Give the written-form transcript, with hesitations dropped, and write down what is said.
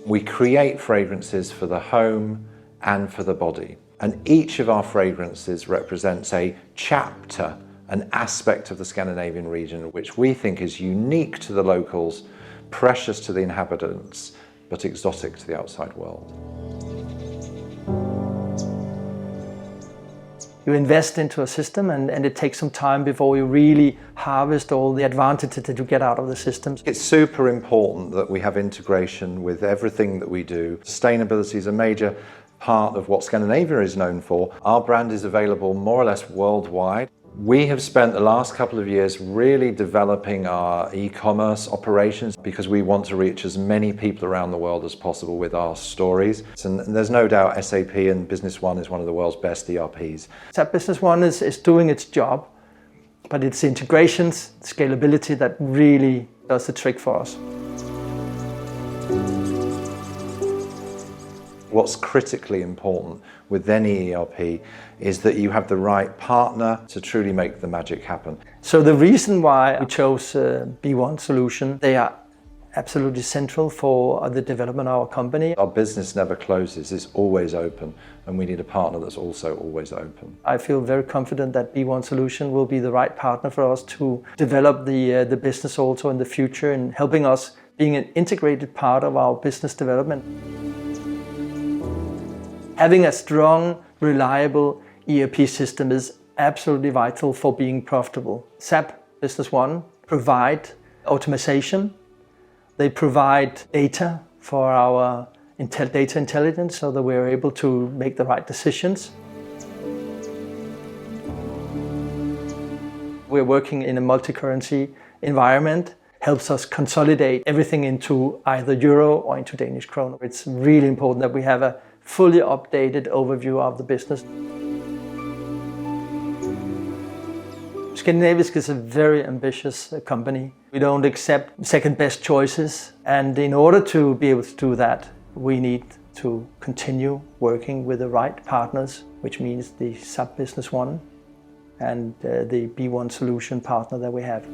We create fragrances for the home and for the body. And each of our fragrances represents a chapter, an aspect of the Scandinavian region, which we think is unique to the locals, precious to the inhabitants, but exotic to the outside world. You invest into a system and it takes some time before you really harvest all the advantages that you get out of the systems. It's super important that we have integration with everything that we do. Sustainability is a major part of what Scandinavia is known for. Our brand is available more or less worldwide. We have spent the last couple of years really developing our e-commerce operations because we want to reach as many people around the world as possible with our stories. And there's no doubt SAP and Business One is one of the world's best ERPs. SAP Business One is doing its job, but it's integrations, scalability that really does the trick for us. What's critically important with any ERP is that you have the right partner to truly make the magic happen. So the reason why we chose B1 solution, they are absolutely central for the development of our company. Our business never closes, it's always open, and we need a partner that's also always open. I feel very confident that B1 solution will be the right partner for us to develop the business also in the future and helping us being an integrated part of our business development. Having a strong, reliable ERP system is absolutely vital for being profitable. SAP Business One provide automation. They provide data for our data intelligence so that we're able to make the right decisions. We're working in a multi-currency environment. Helps us consolidate everything into either euro or into Danish kroner. It's really important that we have a fully updated overview of the business. Skandinavisk is a very ambitious company. We don't accept second best choices, and in order to be able to do that, we need to continue working with the right partners, which means the SAP Business One and the B1 solution partner that we have.